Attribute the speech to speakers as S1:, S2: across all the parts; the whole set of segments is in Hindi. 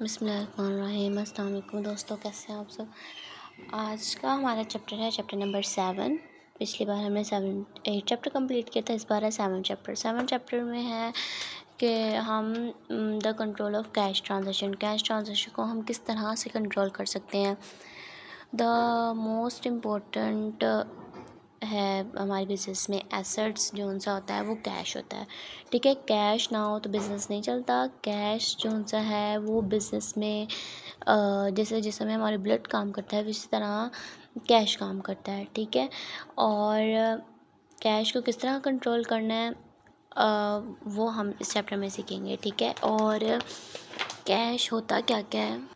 S1: बिस्मिल्लाहिर्रहमानिर्रहीम। अस्सलाम वालेकुम दोस्तों, कैसे हैं आप सब। आज का हमारा चैप्टर है चैप्टर नंबर 7। पिछली बार हमने 8 चैप्टर कंप्लीट किया था, इस बार है 7 चैप्टर में है कि हम the control of cash transaction को हम किस तरह से कंट्रोल कर सकते हैं। द मोस्ट इम्पोर्टेंट है हमारे बिज़नेस में एसेट्स जो उनसा होता है वो कैश होता है। ठीक है, कैश ना हो तो बिज़नेस नहीं चलता। कैश जो उनसा है वो बिज़नेस में जैसे जिस समय हमारे ब्लड काम करता है उसी तरह कैश काम करता है। ठीक है, और कैश को किस तरह कंट्रोल करना है वो हम इस चैप्टर में सीखेंगे। ठीक है, और कैश होता क्या क्या है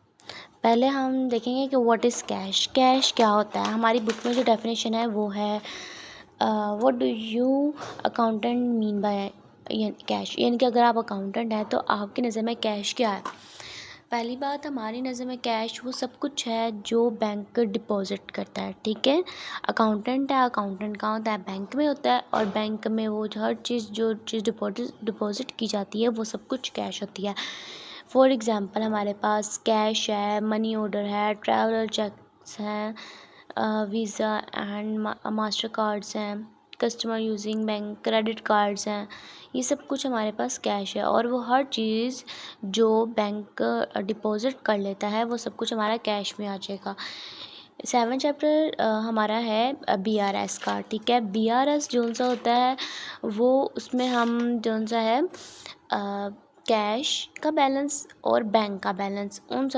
S1: पहले हम देखेंगे कि व्हाट इज़ कैश। कैश क्या होता है, हमारी बुक में जो डेफिनेशन है वो है what do you accountant mean by cash. यानी कि अगर आप अकाउंटेंट हैं तो आपकी नज़र में कैश क्या है। पहली बात, हमारी नज़र में कैश वो सब कुछ है जो बैंक डिपॉजिट करता है। ठीक है, अकाउंटेंट है, अकाउंटेंट कहाँ होता है, बैंक में होता है, और बैंक में वो हर चीज़ जो चीज़ डिपॉजिट की जाती है वो सब कुछ कैश होती है। फॉर एग्ज़ाम्पल हमारे पास कैश है, मनी ऑर्डर है, ट्रैवलर चेक्स हैं, वीज़ा एंड मास्टर कार्ड्स हैं, customer using bank credit cards हैं। ये सब कुछ हमारे पास कैश है, और वो हर चीज़ जो बैंक डिपॉज़िट कर लेता है वो सब कुछ हमारा कैश में आ जाएगा। 7 चैप्टर हमारा है BRS का। ठीक है, BRS जो सा होता है वो उसमें हम जो सा है कैश का बैलेंस और बैंक का बैलेंस उन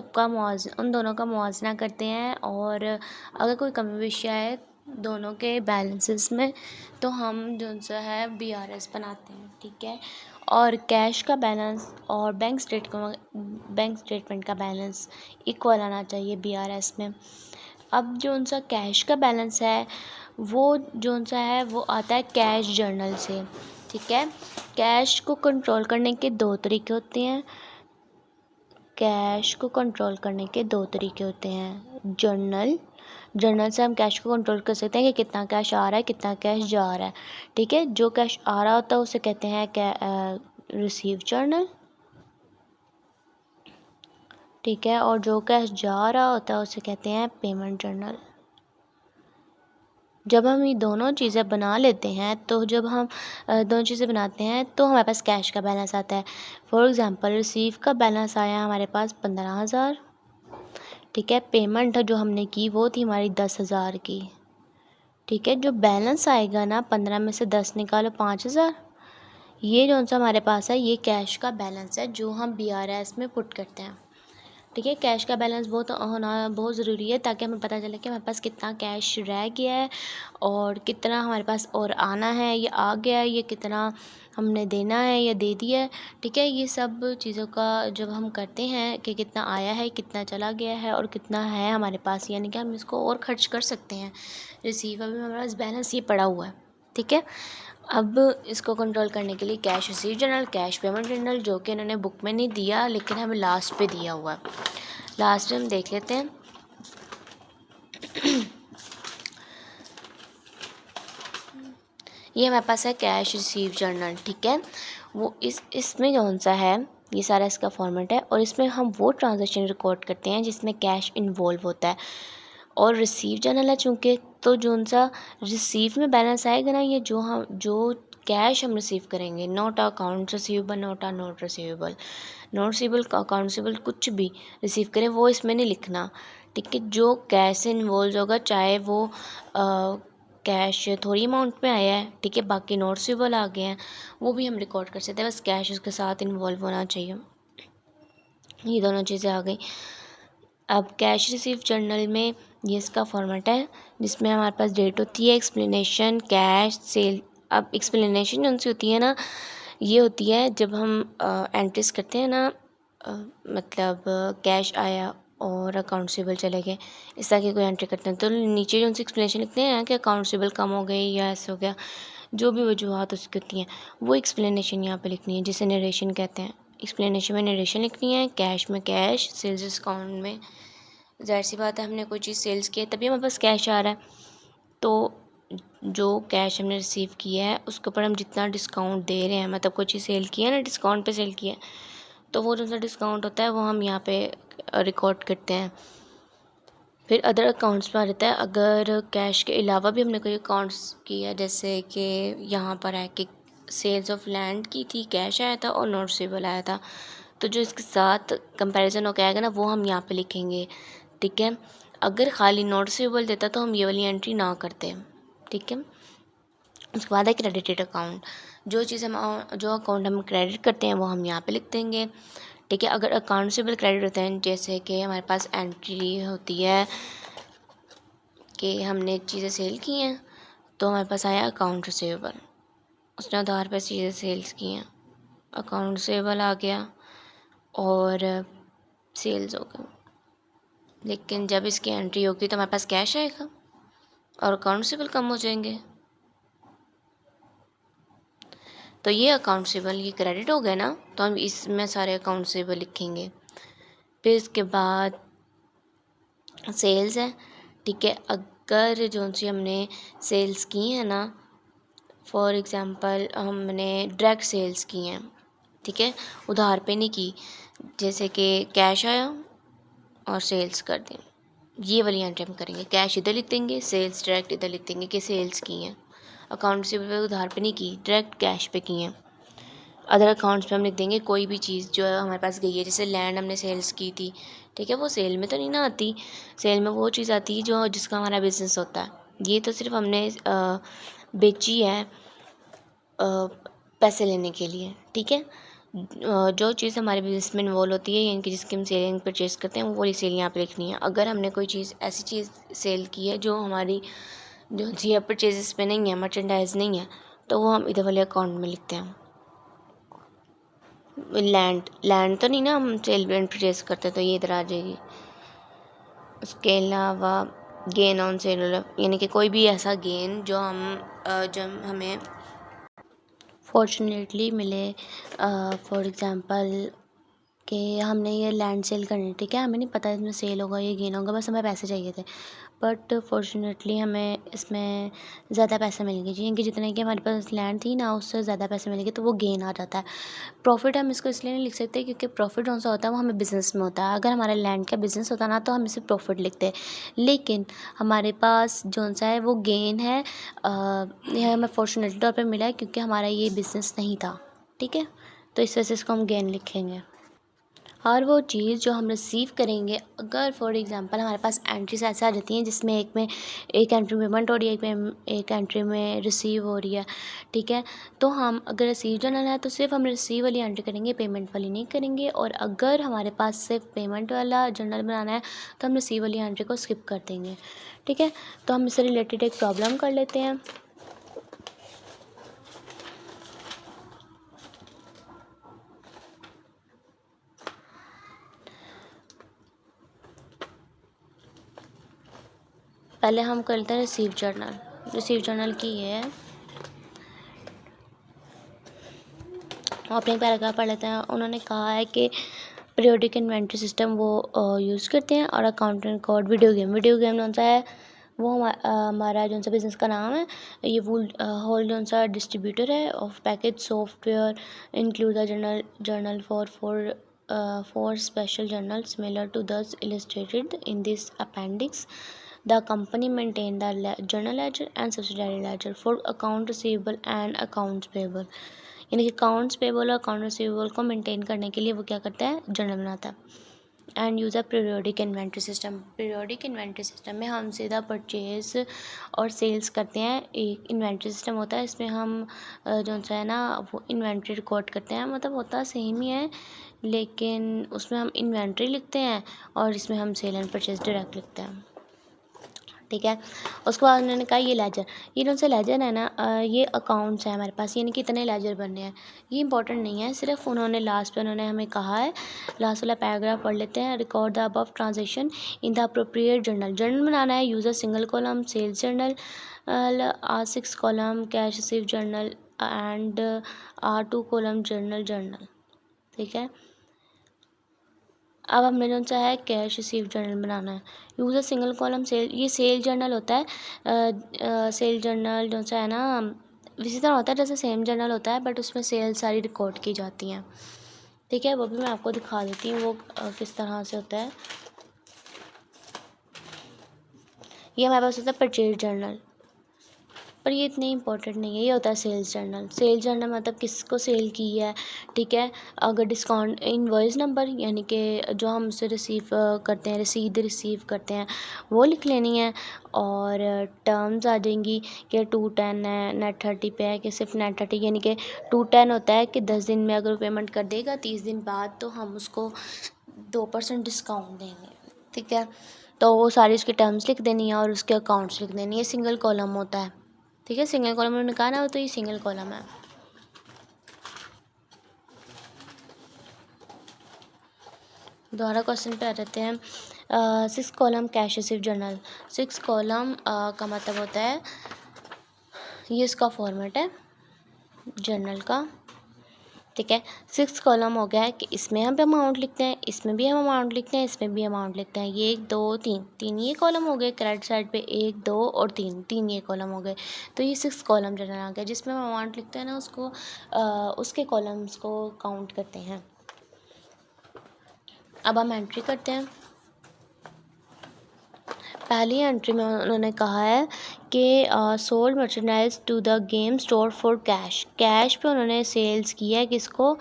S1: दोनों का मुआवजा करते हैं, और अगर कोई कमी पेशी आए दोनों के बैलेंसेस में तो हम जो सा है BRS बनाते हैं। ठीक है, और कैश का बैलेंस और बैंक स्टेटमेंट का बैलेंस इक्वल आना चाहिए BRS में। अब जो उनका कैश का बैलेंस है वो जो उनसा है वो आता है कैश जर्नल से। ठीक है, कैश को कंट्रोल करने के दो तरीके होते हैं। कैश को कंट्रोल करने के दो तरीके होते हैं। जर्नल से हम कैश को कंट्रोल कर सकते हैं कि कितना कैश आ रहा है, कितना कैश जा रहा है। ठीक है, जो कैश आ रहा होता है उसे कहते हैं रिसीव जर्नल। ठीक है, और जो कैश जा रहा होता है उसे कहते हैं पेमेंट जर्नल। जब हम ये दोनों चीज़ें बना लेते हैं तो जब हम दोनों चीज़ें बनाते हैं तो हमारे पास कैश का बैलेंस आता है। फॉर एग्ज़ाम्पल रिसीव का बैलेंस आया हमारे पास 15,000। ठीक है, पेमेंट जो हमने की वो थी हमारी 10,000 की। ठीक है, जो बैलेंस आएगा ना 15 में से 10 निकालो 5,000। ये जो सा हमारे पास है ये कैश का बैलेंस है जो हम BRS में पुट करते हैं। ठीक है, कैश का बैलेंस होना बहुत ज़रूरी है ताकि हमें पता चले कि हमारे पास कितना कैश रह गया है और कितना हमारे पास और आना है या आ गया है, या कितना हमने देना है या दे दिया है। ठीक है, ये सब चीज़ों का जब हम करते हैं कि कितना आया है, कितना चला गया है और कितना है हमारे पास, यानी कि हम इसको और खर्च कर सकते हैं। रिसीव अभी हमारे पास बैलेंस ये पड़ा हुआ है। ठीक है, अब इसको कंट्रोल करने के लिए cash receive journal, cash payment journal, जो कि इन्होंने बुक में नहीं दिया लेकिन हमें लास्ट पे दिया हुआ है। लास्ट में हम देख लेते हैं। ये हमारे पास है कैश रिसीव जर्नल। ठीक है, वो इसमें कौन सा है, ये सारा इसका फॉर्मेट है, और इसमें हम वो ट्रांजैक्शन रिकॉर्ड करते हैं जिसमें कैश इन्वॉल्व होता है। और रिसीव जर्नल है चूँकि, तो जो सा रिसीव में बैलेंस आएगा ना, ये जो कैश हम रिसीव करेंगे, not account receivable, not receivable account receivable, कुछ भी रिसीव करें वो इसमें नहीं लिखना। ठीक है, जो कैश से इन्वॉल्व होगा, चाहे वो कैश थोड़ी अमाउंट में आया है, ठीक है, बाकी नॉट रिसीवेबल आ गए हैं, वो भी हम रिकॉर्ड कर सकते हैं, बस कैश उसके साथ इन्वॉल्व होना चाहिए। ये दोनों चीज़ें आ गई। अब कैश रिसीव जर्नल में ये इसका फॉर्मेट है जिसमें हमारे पास डेट होती है, एक्सप्लेनेशन, कैश, सेल। अब एक्सप्लेनेशन जो सी होती है ना, ये होती है जब हम एंट्रीज करते हैं ना, मतलब कैश आया और अकाउंट रिसीवेबल चले गए, इस तरह की कोई एंट्री करते हैं तो नीचे जो सी एक्सप्लेनेशन लिखते हैं कि अकाउंट रिसीवेबल कम हो गई या ऐसे हो गया, जो भी वजूहत उसकी होती हैं वो एक्सप्लेनेशन यहाँ पे लिखनी है, जिसे नरेशन कहते हैं। एक्सप्लेनेशन में नरेशन लिखनी है, कैश में कैश, सेल्स डिस्काउंट में ज़ाहिर सी बात है हमने कोई चीज़ सेल्स की है तभी हमारे पास कैश आ रहा है, तो जो कैश हमने रिसीव किया है उसके ऊपर हम जितना डिस्काउंट दे रहे हैं, मतलब कोई चीज़ सेल की है ना, डिस्काउंट पे सेल की है, तो वो जो सा डिस्काउंट होता है वो हम यहाँ पे रिकॉर्ड करते हैं। फिर अदर अकाउंट्स में आ जाता है, अगर कैश के अलावा भी हमने कोई अकाउंट्स किया, जैसे कि यहाँ पर है कि सेल्स ऑफ लैंड की थी, कैश आया था और नोट रिसीवेबल आया था, तो जो इसके साथ कंपैरिजन होकर आएगा ना वो हम यहाँ पे लिखेंगे। ठीक है, अगर खाली नोट रिसीवेबल देता तो हम ये वाली एंट्री ना करते। ठीक है, उसके बाद है क्रेडिटेड अकाउंट, जो अकाउंट हम क्रेडिट करते हैं वो हम यहाँ पे लिख देंगे। ठीक है, अगर अकाउंट रिसीवेबल क्रेडिट होते हैं, जैसे कि हमारे पास एंट्री होती है कि हमने चीज़ें सेल की हैं, तो हमारे पास आया अकाउंट रिसीवेबल, उसने आधार पर चीज़ें सेल्स की हैं, अकाउंट रिसीवेबल आ गया और सेल्स हो गई। लेकिन जब इसकी एंट्री होगी तो हमारे पास कैश आएगा और अकाउंट रिसीवेबल कम हो जाएंगे। तो ये अकाउंट रिसीवेबल ये क्रेडिट हो गए ना, तो हम इसमें सारे अकाउंट रिसीवेबल लिखेंगे। फिर इसके बाद सेल्स है। ठीक है, अगर जो सी हमने सेल्स की हैं ना, फॉर एग्ज़ाम्पल हमने डायरेक्ट सेल्स की हैं, ठीक है, उधार पे नहीं की, जैसे कि कैश आया और सेल्स कर दी, ये वाली एंट्री हम करेंगे। कैश इधर लिख देंगे, सेल्स डायरेक्ट इधर लिख देंगे कि सेल्स की हैं। अकाउंट से उधार पे नहीं की, डायरेक्ट कैश पे की हैं। अदर अकाउंट्स पे हम लिख देंगे कोई भी चीज़ जो है हमारे पास गई है, जैसे लैंड हमने सेल्स की थी, ठीक है, वो सेल में तो नहीं ना आती, सेल में वो चीज़ आती है जो जिसका हमारा बिज़नेस होता है। ये तो सिर्फ हमने बेची है पैसे लेने के लिए। ठीक है, जो चीज़ हमारे बिज़नेस में इन्वॉल्व होती है, यानी कि जिसकी हम सेलिंग परचेज़ करते हैं, वो वाली सेल यहाँ पे लिखनी है। अगर हमने कोई चीज़ ऐसी चीज़ सेल की है जो हमारी जो जी परचेज़ पे नहीं है, मर्चेंडाइज नहीं है, तो वो हम इधर वाले अकाउंट में लिखते हैं। लैंड तो नहीं ना हम सेल एंड परचेज़ करते, तो ये इधर आ जाएगी। उसके अलावा गेन ऑन सेल, यानी कि कोई भी ऐसा गेन जो हमें फॉर्चुनेटली मिले, फॉर एग्ज़ाम्पल कि हमने ये लैंड सेल करनी है, ठीक है, हमें नहीं पता इसमें सेल होगा ये गेन होगा, बस हमें पैसे चाहिए थे, बट फॉर्चुनेटली हमें इसमें ज़्यादा पैसे मिलेंगे जी, कि जितने की हमारे पास लैंड थी ना उससे ज़्यादा पैसे मिलेंगे, तो वो गेन आ जाता है। प्रॉफिट हम इसको इसलिए नहीं लिख सकते क्योंकि प्रॉफिट कौन सा होता है वो हमें बिज़नेस में होता है। अगर हमारा लैंड का बिज़नेस होता ना तो हम इसे प्रॉफिट लिखते, लेकिन हमारे पास जो सा है वो गेन है, यह हमें फॉर्चुनेटली तौर पर मिला है क्योंकि हमारा ये बिज़नेस नहीं था। ठीक है, तो इस वजह से इसको हम गेन लिखेंगे। और वो चीज़ जो हम रिसीव करेंगे, अगर फॉर एग्ज़ाम्पल हमारे पास एंट्रीज ऐसे आ जाती हैं जिसमें एक एंट्री में पेमेंट हो रही है, एक एंट्री में रिसीव हो रही है, ठीक है, तो हम अगर रिसीव जर्नल है तो सिर्फ हम रिसीव वाली एंट्री करेंगे, पेमेंट वाली नहीं करेंगे। और अगर हमारे पास सिर्फ पेमेंट वाला जर्नल बनाना है तो हम रिसीव वाली एंट्री को स्किप कर देंगे। ठीक है, तो हम इससे रिलेटेड एक प्रॉब्लम कर लेते हैं। पहले हम करते हैं रिसीव जर्नल। रिसीव जर्नल की है, अपने पैराग्राफ पढ़ लेते हैं। उन्होंने कहा है कि पीरियोडिक इन्वेंट्री सिस्टम वो यूज़ करते हैं, और अकाउंट रिकॉर्ड वीडियो गेम कौन सा है वो हमारा जो सा बिज़नेस का नाम है, ये होल जो सा डिस्ट्रीब्यूटर है of package software, include the journal for special journal similar to this illustrated in this appendix. The company maintain the journal ledger and subsidiary ledger for account receivable and accounts payable, यानी कि अकाउंट्स पेबल और अकाउंट रिसीवेबल को मेंटेन करने के लिए वो क्या करता है, जर्नल बनाता है। And use a periodic inventory system. Periodic inventory system में हम सीधा परचेज और सेल्स करते हैं। एक इन्वेंट्री सिस्टम होता है, इसमें हम जो सा है ना वो इन्वेंट्री रिकॉर्ड करते हैं, मतलब होता सेम ही है, लेकिन उसमें हम इन्वेंट्री लिखते हैं और इसमें हम सेल एंड परचेज डायरेक्ट लिखते हैं। ठीक है, उसके बाद उन्होंने कहा ये लेजर, ये कौन सा लेजर है ना, ये अकाउंट्स है हमारे पास, यानी कि कितने लेजर बनने हैं, ये इंपॉर्टेंट नहीं है, सिर्फ उन्होंने लास्ट पे उन्होंने हमें कहा है, लास्ट वाला पैराग्राफ पढ़ लेते हैं। Record the above transaction in the appropriate journal बनाना है, use a single column sales journal, R6 column cash receive journal and R2 column journal. ठीक है, अब हमने जो सा है कैश रिसीव जर्नल बनाना है, यूज़र सिंगल कॉलम सेल, ये सेल जर्नल होता है। सेल जर्नल जो सा है ना इसी तरह होता है जैसे सेम जर्नल होता है, बट उसमें सेल सारी रिकॉर्ड की जाती हैं। ठीक है, वो भी मैं आपको दिखा देती हूँ वो किस तरह से होता है। ये हमारे पास होता है परचेज जर्नल, पर ये इतनी इंपॉर्टेंट नहीं है। ये होता है सेल्स जर्नल। सेल्स जर्नल मतलब किसको सेल की है, ठीक है। अगर डिस्काउंट इनवॉइस नंबर यानी कि जो हम उससे रिसीव करते हैं, रसीद रिसीव करते हैं, वो लिख लेनी है। और टर्म्स आ जाएंगी कि 210 है, नेट 30 पे है कि सिर्फ नेट 30, यानी कि 210 होता है कि 10 दिन में अगर पेमेंट कर देगा 30 दिन बाद तो हम उसको 2% डिस्काउंट देंगे, ठीक है। तो वो सारी उसकी टर्म्स लिख देनी है और उसके अकाउंट्स लिख देनी है। सिंगल कॉलम होता है, ठीक है। सिंगल कॉलम उन्होंने कहा ना, तो ये सिंगल कॉलम है। दोबारा क्वेश्चन पे आ जाते हैं। 6 column cash receive journal. 6 column का मतलब होता है, ये इसका फॉर्मेट है जर्नल का, ठीक है। 6 कॉलम हो गया है कि इसमें हम अमाउंट लिखते हैं, इसमें भी हम अमाउंट लिखते हैं, इसमें भी अमाउंट लिखते हैं। ये 1 2 3 3 ये कॉलम हो गए। क्रेडिट साइड पे 1 2 और 3 ये कॉलम हो गए। तो ये 6 कॉलम जर्नल आ गया। जिसमें हम अमाउंट लिखते हैं ना, उसको उसके कॉलम्स को काउंट करते हैं। अब हम एंट्री करते हैं। पहली एंट्री में उन्होंने कहा है कि sold merchandise to the game store for cash. Cash पे उन्होंने सेल्स किया है किसको,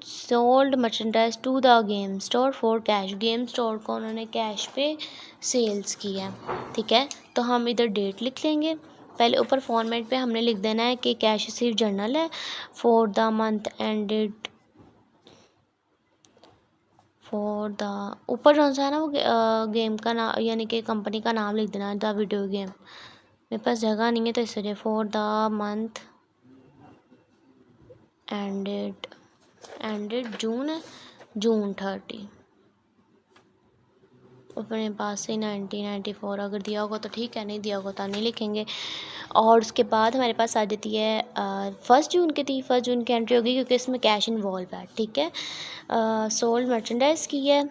S1: sold merchandise to the game store for cash. Game store को उन्होंने कैश पे सेल्स किया, ठीक है। तो हम इधर डेट लिख लेंगे। पहले ऊपर फॉर्मेट पे हमने लिख देना है कि कैश रिसीव जर्नल है for the month ended, for the ऊपर जो सा है ना वो गेम का नाम यानी कि कंपनी का नाम लिख देना है, द वीडियो गेम। मेरे पास जगह नहीं है तो इसलिए फॉर द मंथ एंडेड जून है, जून 30। अपने पास से 1994 अगर दिया होगा तो ठीक है, नहीं दिया होगा तो नहीं लिखेंगे। और उसके बाद हमारे पास आ जाती है 1 जून की थी। 1 जून की एंट्री होगी क्योंकि इसमें कैश इन्वॉल्व है, ठीक है। सोल्ड मर्चेंडाइज की है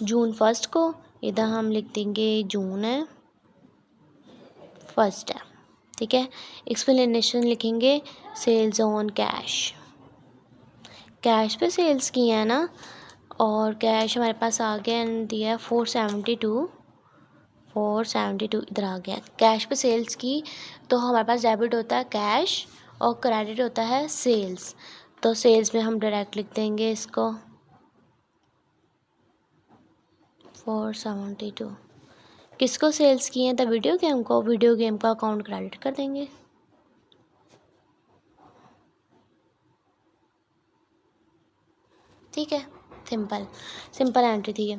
S1: जून 1 को, इधर हम लिख देंगे जून है 1 है, ठीक है। एक्सप्लेनेशन लिखेंगे सेल्स ऑन कैश। कैश पे सेल्स की है ना, और कैश हमारे पास आ गया एंड दिया है 472 इधर आ गया। कैश पे सेल्स की तो हमारे पास डेबिट होता है कैश और क्रेडिट होता है सेल्स। तो सेल्स में हम डायरेक्ट लिख देंगे इसको 472। किसको सेल्स किए हैं, द वीडियो गेम को। वीडियो गेम का अकाउंट क्रेडिट कर देंगे, ठीक है। सिंपल एंट्री थी ये।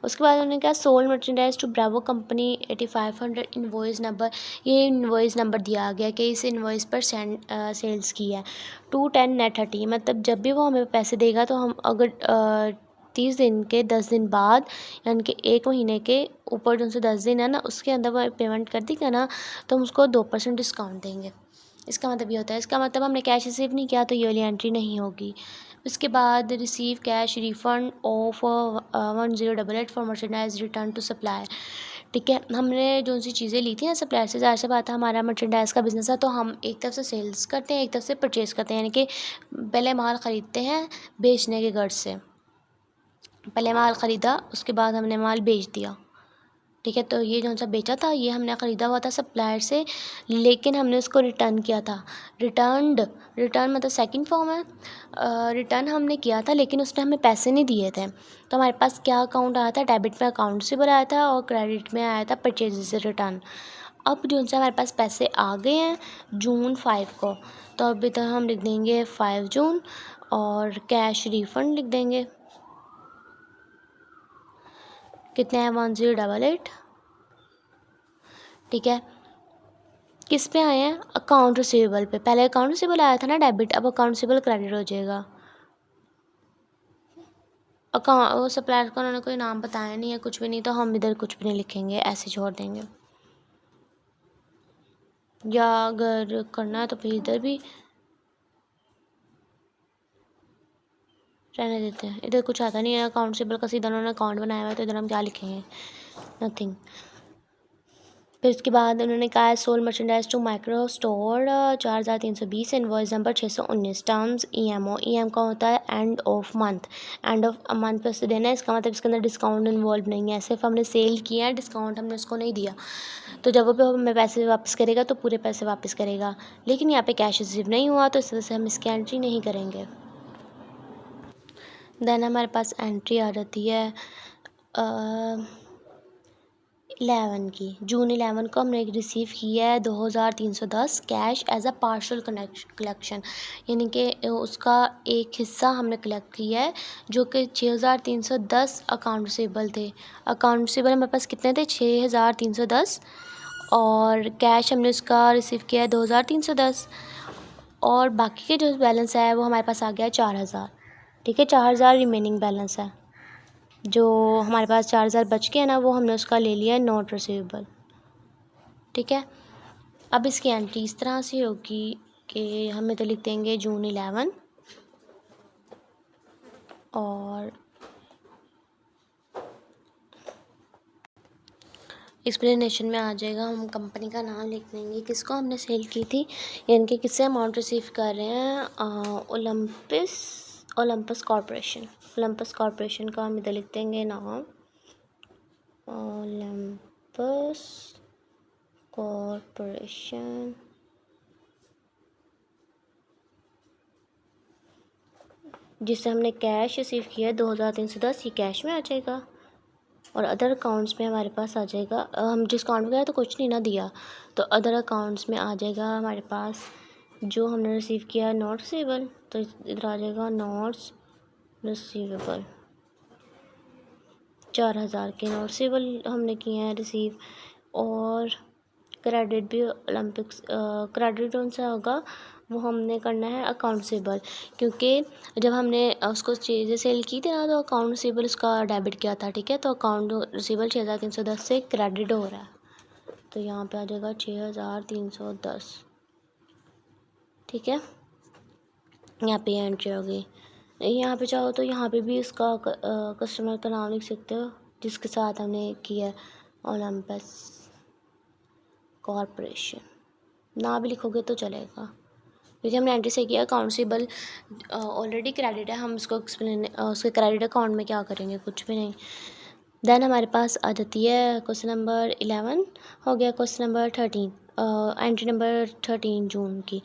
S1: उसके बाद उन्होंने कहा sold merchandise to Bravo company 8500 invoice number. ये इनवॉइस नंबर दिया गया कि इस इनवॉइस पर सेल्स की है 210 नेट 30। मतलब जब भी वो हमें पैसे देगा तो हम अगर 30 दिन के 10 दिन बाद यानी कि 1 महीने के ऊपर जो से 10 दिन है ना, उसके अंदर वो पेमेंट कर देगा ना तो हम उसको 2% डिस्काउंट देंगे। इसका मतलब ये होता है, इसका मतलब हमने कैश रिसीव नहीं किया तो ये वाली एंट्री नहीं होगी। उसके बाद receive cash refund of 1088 for merchandise return to supplier, ठीक है। हमने जो सी चीज़ें ली थी ना सप्लायर से, ज़ाहिर सी बात है हमारा मर्चेंडाइज का बिज़नेस है तो हम एक तरफ से सेल्स करते हैं, एक तरफ से परचेज़ करते हैं, यानी कि पहले माल ख़रीदते हैं बेचने के गर्ज से। पहले माल ख़रीदा, उसके बाद हमने माल बेच दिया, ठीक है। तो ये जो सा बेचा था ये हमने ख़रीदा हुआ था सप्लायर से, लेकिन हमने उसको रिटर्न किया था। रिटर्न मतलब सेकंड फॉर्म है। रिटर्न हमने किया था लेकिन उसने हमें पैसे नहीं दिए थे। तो हमारे पास क्या अकाउंट आया था, डेबिट में अकाउंट से आया था और क्रेडिट में आया था परचेज से रिटर्न। अब जो सा हमारे पास पैसे आ गए हैं जून 5 को, तो अभी तक हम लिख देंगे 5 जून और कैश रिफ़ंड लिख देंगे। कितने हैं 1088, ठीक है। किस पे आए हैं, अकाउंट रिसीवेबल पे। पहले अकाउंट रिसीवेबल आया था ना डेबिट, अब अकाउंट रिसीवेबल क्रेडिट हो जाएगा। अकाउंट वो सप्लायर का उन्होंने कोई नाम बताया नहीं है, कुछ भी नहीं, तो हम इधर कुछ भी नहीं लिखेंगे, ऐसे छोड़ देंगे। या अगर करना है तो फिर इधर भी रहने देते हैं। इधर कुछ आता नहीं है अकाउंट रिसीवेबल का, सीधा उन्होंने अकाउंट बनाया हुआ है तो इधर हम क्या लिखेंगे, नथिंग। फिर उसके बाद उन्होंने कहा है sold merchandise to micro store 4320, invoice number 619, terms EM का होता है एंड ऑफ मंथ पे से देना है। इसका मतलब इसके अंदर डिस्काउंट इन्वॉल्व नहीं है, सिर्फ हमने सेल किया है, डिस्काउंट हमने उसको नहीं दिया। तो जब वो हमें पैसे वापस करेगा तो पूरे पैसे वापस करेगा, लेकिन यहाँ पे कैश रिसीव नहीं हुआ तो इस वजह से हम इसकी एंट्री नहीं करेंगे। देन हमारे पास एंट्री आ जाती है 11 की, जून 11 को हमने रिसीव किया है 2310 cash as a partial collection, यानी कि उसका एक हिस्सा हमने कलेक्ट किया है जो कि 6310 अकाउंट रिसीवेबल थे। अकाउंट रिसीवेबल हमारे पास कितने थे? 6310, और कैश हमने उसका रिसीव किया है 2310, और बाकी के जो बैलेंस है वो हमारे पास आ गया है 4000। ठीक है, 4000 रिमेनिंग बैलेंस है। जो हमारे पास 4000 बच के है ना, वो हमने उसका ले लिया है नॉट रिसीवेबल। ठीक है, अब इसकी एंट्री इस तरह से होगी कि हमें तो लिख देंगे जून 11, और एक्सप्लेनेशन में आ जाएगा, हम कंपनी का नाम लिख देंगे किसको हमने सेल की थी, यानी कि किससे अमाउंट रिसीव कर रहे हैं, ओलंपस कॉरपोरेशन का हम इधर लिख देंगे नाम, ओलंपस कॉरपोरेशन। जिससे हमने कैश रिसीव किया 2310, ये कैश में आ जाएगा, और अदर अकाउंट्स में हमारे पास आ जाएगा, हम जिस अकाउंट में गए तो कुछ नहीं ना दिया, तो अदर अकाउंट्स में आ जाएगा हमारे पास जो हमने रिसीव किया नॉट रिसीवेबल, तो इधर आ जाएगा नॉट्स रिसीवेबल। 4000 के नॉट रिसीवेबल हमने किए हैं रिसीव, और क्रेडिट भी क्रेडिट कौन सा होगा, वो हमने करना है अकाउंट रिसीवेबल, क्योंकि जब हमने उसको चीज़ें सेल की थी ना तो अकाउंट रिसीवेबल उसका डेबिट किया था। ठीक है, तो अकाउंट रिसीवेबल 6310 से क्रेडिट हो रहा है, तो यहाँ पे आ जाएगा 6310। ठीक है, यहाँ पे एंट्री होगी। यहाँ पे चाहो तो यहाँ पे भी उसका कस्टमर का नाम लिख सकते हो जिसके साथ हमने किया ओलंपस कॉरपोरेशन, ना भी लिखोगे तो चलेगा, क्योंकि हमने एंट्री से किया अकाउंट रिसीवेबल ऑलरेडी क्रेडिट है, हम उसको उसके क्रेडिट अकाउंट में क्या करेंगे, कुछ भी नहीं। देन हमारे पास आ जाती है क्वेश्चन नंबर 11, हो गया क्वेश्चन नंबर 13, एंट्री नंबर 13 जून की,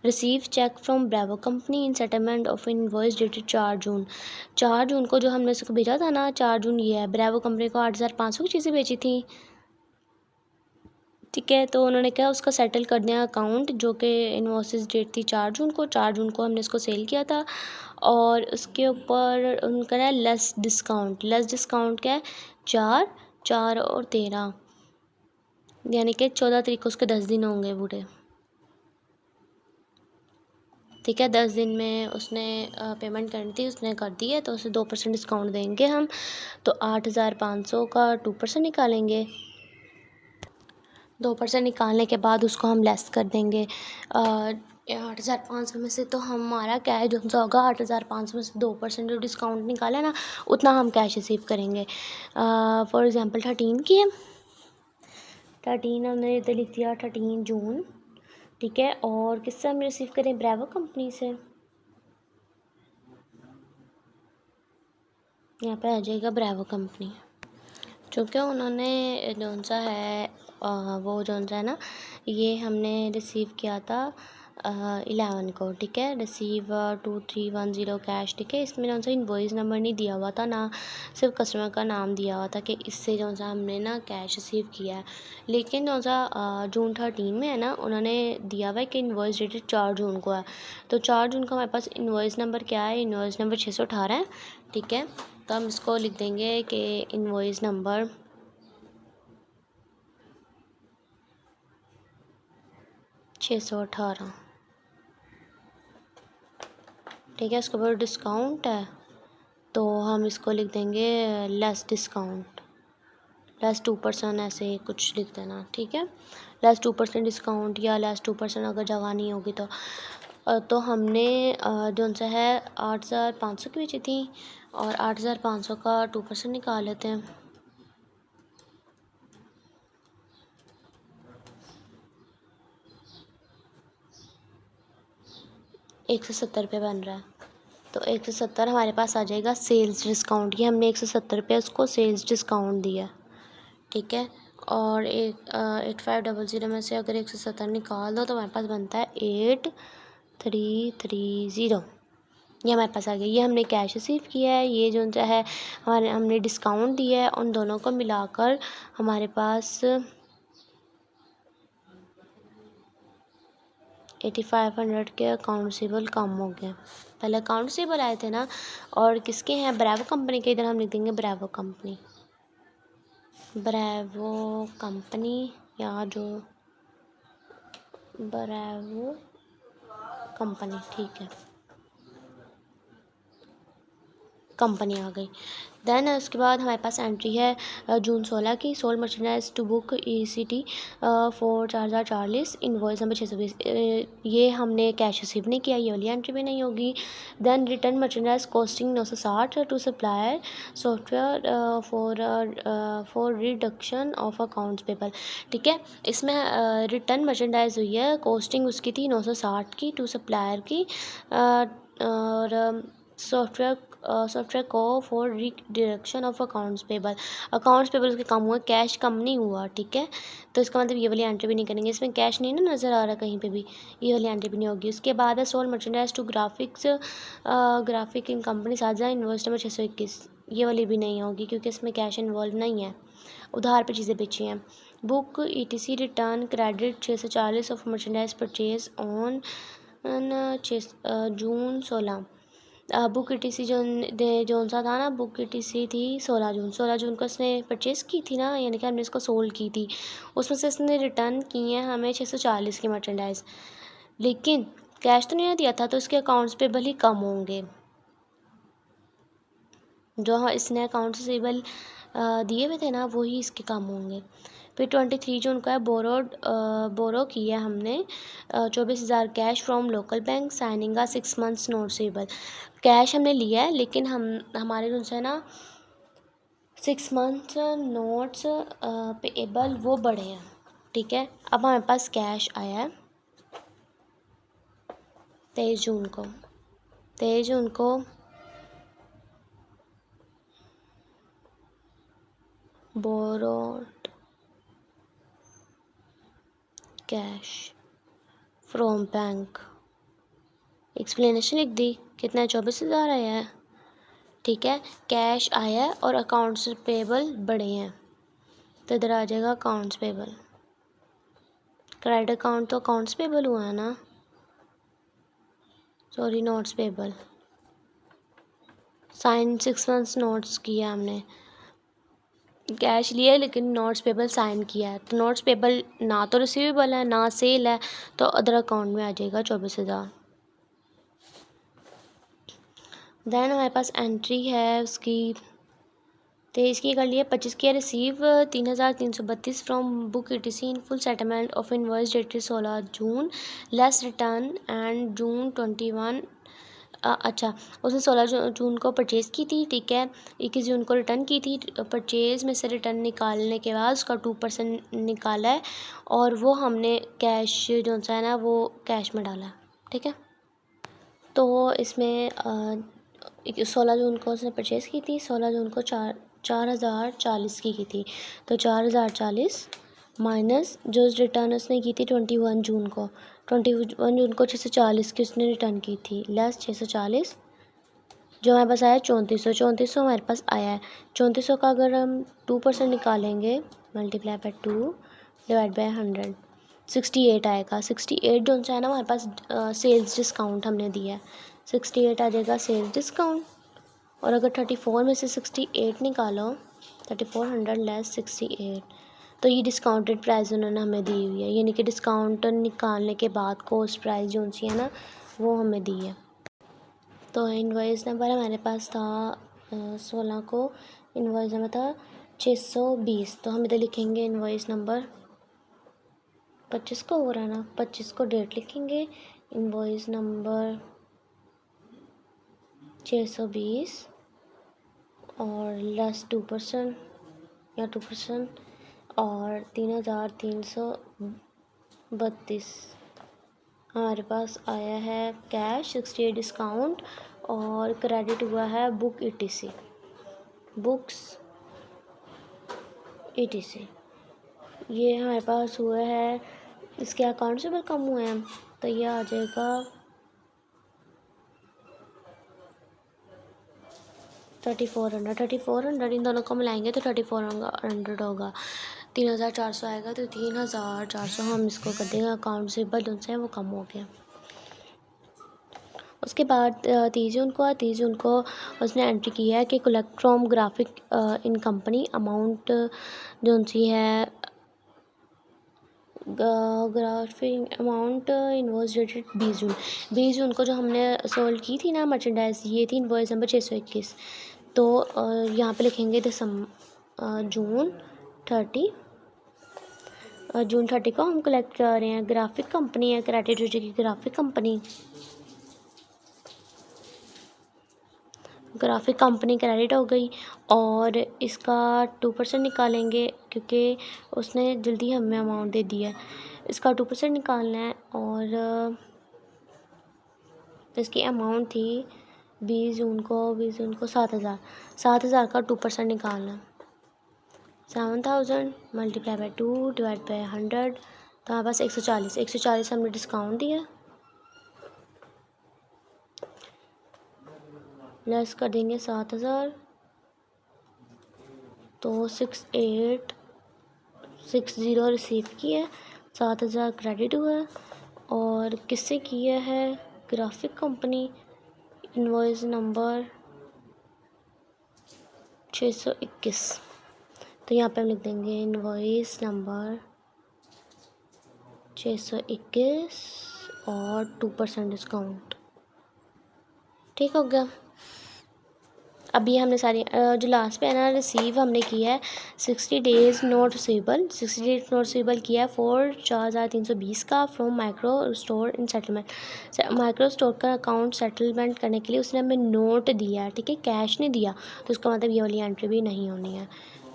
S1: receive cheque from Bravo company in settlement of invoice dated 4 June. 4 जून को जो हमने उसको भेजा था ना, 4 जून ये है, ब्रेवो कंपनी को 8500 की चीज़ें बेची थी। ठीक है, तो उन्होंने क्या उसका सेटल कर दिया अकाउंट, जो कि इन्वॉइस डेट थी 4 जून को, 4 जून को हमने इसको सेल किया था, और उसके ऊपर उनका है लेस डिस्काउंट क्या है, 4 और 13, यानी कि 14 तारीख को उसके 10 दिन होंगे पूरे। ठीक है, 10 दिन में उसने पेमेंट करनी थी, उसने कर दी है, तो उसे 2% डिस्काउंट देंगे हम, तो 8500 का 2% निकालेंगे, 2% निकालने के बाद उसको हम लेस कर देंगे 8500 में से, तो हमारा क्या है जो सा होगा 8500 में से 2% जो डिस्काउंट निकाला ना, उतना हम कैश रिसीव करेंगे। फॉर एग्ज़ाम्पल 13 की है, 13 हमने इधर लिख दिया 13 जून। ठीक है, और किससे हम रिसीव करें, ब्रेवो कंपनी से, यहाँ पे आ जाएगा ब्रेवो कंपनी, क्योंकि उन्होंने जौन सा है वो जौन सा है ना, ये हमने रिसीव किया था 11 को। ठीक है, रिसीव 2310 कैश। ठीक है, इसमें जौन सा इनवॉइस नंबर नहीं दिया हुआ था ना, सिर्फ कस्टमर का नाम दिया हुआ था कि इससे जौन सा हमने ना कैश रिसीव किया है, लेकिन जौन सा जून 13 में है ना, उन्होंने दिया हुआ है कि इनवॉइस डेटेड 4 जून को है, तो 4 जून का हमारे पास इनवॉइस नंबर क्या है, इनवॉइस नंबर 618 है। ठीक है, तो हम इसको लिख देंगे कि इनवॉइस नंबर 618। ठीक है, उसके ऊपर डिस्काउंट है, तो हम इसको लिख देंगे लेस डिस्काउंट, लेस 2%, ऐसे कुछ लिख देना। ठीक है, लेस 2% डिस्काउंट, या लेस 2% अगर जगह नहीं होगी तो हमने जो सा है 8500 की बेची थी, और 8500 का 2% निकाल लेते हैं। 170 बन रहा है। तो 170 हमारे पास आ जाएगा सेल्स डिस्काउंट। ये हमने 170 उसको सेल्स डिस्काउंट दिया, ठीक है। और 8500 में से अगर 170 निकाल दो तो हमारे पास बनता है 8330। ये हमारे पास आ गया। ये हमने कैश रिसीव किया है, ये जो है हमने डिस्काउंट दिया है, उन दोनों को मिलाकर हमारे पास 8500 के अकाउंटेबल कम हो गया। पहले अकाउंटेबल आए थे ना, और किसके हैं, ब्रावो कंपनी के। इधर हम लिख देंगे ब्रावो कंपनी, ब्रावो कंपनी, या जो ब्रावो कंपनी, ठीक है, कंपनी आ गई। देन उसके बाद हमारे पास एंट्री है जून 16 की, sold merchandise to book ECT for 4040, invoice number 620। ये हमने कैश रिसीव नहीं किया, ये वाली एंट्री भी नहीं होगी। Then return merchandise costing 960 to supplier software for reduction of accounts payable, ठीक है। इसमें रिटर्न मर्चेंडाइज हुई है, कॉस्टिंग उसकी थी 960 की टू सप्लायर की, और सॉफ्टवेयर को for reduction of accounts payable. Accounts payable के कम हुआ, कैश कम नहीं हुआ, ठीक है। तो इसका मतलब ये वाली एंट्री भी नहीं करेंगे। इसमें कैश नहीं ना नज़र आ रहा कहीं पे भी, ये वाली एंट्री भी नहीं होगी। उसके बाद है sold merchandise to graphic in company साझा, इन्वॉइस नंबर 621। ये वाली भी नहीं होगी क्योंकि इसमें कैश इन्वॉल्व नहीं है, उधार पे चीज़ें बेची हैं। Book ETC return credit 640 of merchandise purchase on June 16। Book ETC जो सा था ना, बुक ETC थी 16 जून को इसने परचेज़ की थी ना, यानी कि हमने इसको सोल्ड की थी। उसमें से इसने रिटर्न की है हमें 640 की मर्चेंडाइज, लेकिन कैश तो नहीं दिया था, तो इसके अकाउंट्स पे भले कम होंगे। जो इसने अकाउंट्स रिसीवेबल दिए हुए थे ना, वही इसके कम होंगे। फिर 23 जून का है, बोरो किया हमने 24,000 cash from local bank, signing का 6 मंथ्स नोट रिसीवेबल। कैश हमने लिया है, लेकिन हमारे जो है ना 6 मंथ्स नोट्स पेएबल वो बढ़े हैं, ठीक है। अब हमारे पास कैश आया है 23 जून को। 23 जून को borrowed cash from bank, explanation लिख दी, कितना 24,000 आया है, ठीक है। कैश आया है और अकाउंट्स पेबल बढ़े हैं, तो इधर आ जाएगा अकाउंट्स पेबल। क्रेडिट अकाउंट तो अकाउंट्स पेबल हुआ है ना, sorry notes payable. Sign 6 months notes किया हमने, कैश लिया है लेकिन नोट्स पेबल साइन किया है, तो नोट्स पेबल ना तो रिसीवेबल है ना सेल है, तो अदर अकाउंट में आ जाएगा 24,000। देन हमारे पास एंट्री है उसकी 23 की कर लिए, 25 की receive 3,332 from book ETC in full settlement of invoice dated 16 June less return and June 21। अच्छा, उसने 16 जून को परचेज़ की थी, ठीक है। 21 जून को रिटर्न की थी। परचेज़ में से रिटर्न निकालने के बाद उसका 2% निकाला है, और वो हमने कैश जो है ना वो कैश में डाला है, ठीक है। तो इसमें 16 जून को उसने परचेज़ की थी, 16 जून को 4,040 की थी, तो 4,040 माइनस जो रिटर्न उसने की थी 21 जून को, 21 जून को 640 की उसने रिटर्न की थी, लेस 640 जो हमारे पास आया 3400 हमारे पास आया है। 3400 का अगर हम 2% निकालेंगे, मल्टीप्लाई बाय 2 डिवाइड बाय 100, 68 आएगा। 68 जो है ना हमारे पास सेल्स डिस्काउंट हमने दिया है, 68 आ जाएगा सेल्स डिस्काउंट। और अगर 34 में से 68 निकालो, 3400 लेस 68, तो ये डिस्काउंटेड प्राइस उन्होंने हमें दी हुई है, यानी कि डिस्काउंट निकालने के बाद कॉस्ट प्राइस जो सी है ना वो हमें दी है। तो इनवॉइस नंबर हमारे पास था 16 को, इनवॉइस नंबर था 620, तो हम इधर लिखेंगे इनवॉइस नंबर 25 को हो रहा है ना, 25 को डेट लिखेंगे, इनवॉइस नंबर 620 और लेस 2% या 2% और 3,332 हमारे पास आया है कैश 68 डिस्काउंट और क्रेडिट हुआ है बुक ETC, बुक्स ETC। ये हमारे पास हुआ है, इसके अकाउंट से बिल कम हुए हैं तो ये आ जाएगा 3400 इन दोनों को मिलाएंगे तो 3400 होगा। 3400 आएगा तो 3400 हम इसको कर देंगे अकाउंट से बिल उनसे वो कम हो गया। उसके बाद 30 जून को उसने एंट्री की है कि collect from graphic in company amount जो सी है ग्राफिक अमाउंट इनवॉइस डेटेड 20 जून को जो हमने सोल्ड की थी ना मर्चेंडाइज, ये थी इनवॉइस नंबर 621। तो यहाँ पे लिखेंगे जून 30 को हम कलेक्ट कर रहे हैं। ग्राफिक कंपनी है, क्रेडिट हो जाएगी ग्राफिक कंपनी क्रेडिट हो गई और इसका 2% निकालेंगे क्योंकि उसने जल्दी हमें अमाउंट दे दिया है। इसका 2% निकालना है और इसकी अमाउंट थी 20 जून को 7,000 का 2% निकालना है। 7,000 मल्टीप्लाई बाई 2 डिवाइड बाई 100 तो हमारे पास 140 हमने डिस्काउंट दिया, लेस कर देंगे 7,000 तो 6860 रिसीव किया है, 7,000 क्रेडिट हुआ है और किससे किया है ग्राफिक कंपनी इनवॉइस नंबर 621। तो यहाँ पे हम लिख देंगे इनवॉइस नंबर 621 और 2% डिस्काउंट। ठीक हो गया। अभी हमने सारी जो लास्ट पे है ना रिसीव हमने किया है 60 डेज़ नोट रिसीवेबल किया है 4,320 का from micro store in settlement. Micro store का अकाउंट सेटलमेंट करने के लिए उसने हमें नोट दिया है, ठीक है, कैश नहीं दिया, तो इसका मतलब ये वाली एंट्री भी नहीं होनी है।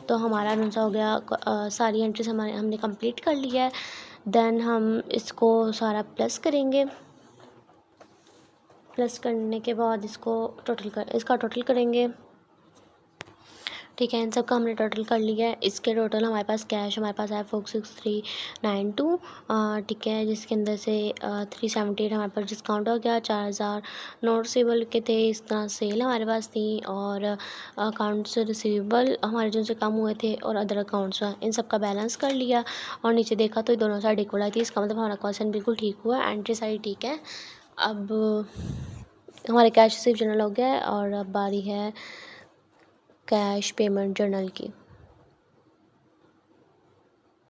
S1: तो हमारा आंसर हो गया, सारी एंट्रीज हमने कंप्लीट कर लिया है। देन हम इसको सारा प्लस करेंगे, प्लस करने के बाद इसका टोटल करेंगे। ठीक है, इन सब का हमने टोटल कर लिया है। इसके टोटल हमारे पास कैश हमारे पास है 46392, ठीक है, जिसके अंदर से 378 हमारे पास डिस्काउंट हो गया, 4,000 नोट रिसीवेबल के थे, इस तरह सेल हमारे पास थी और अकाउंट्स रिसीवेबल हमारे जो से कम हुए थे और अदर अकाउंट्स इन सब का बैलेंस कर लिया और नीचे देखा तो दोनों साइड इक्वल आई थी। इसका मतलब हमारा क्वेश्चन बिल्कुल ठीक हुआ, एंट्री साइड ठीक है। अब हमारे कैश रिसीव जर्नल हो गया है और अब बारी है कैश पेमेंट जर्नल की।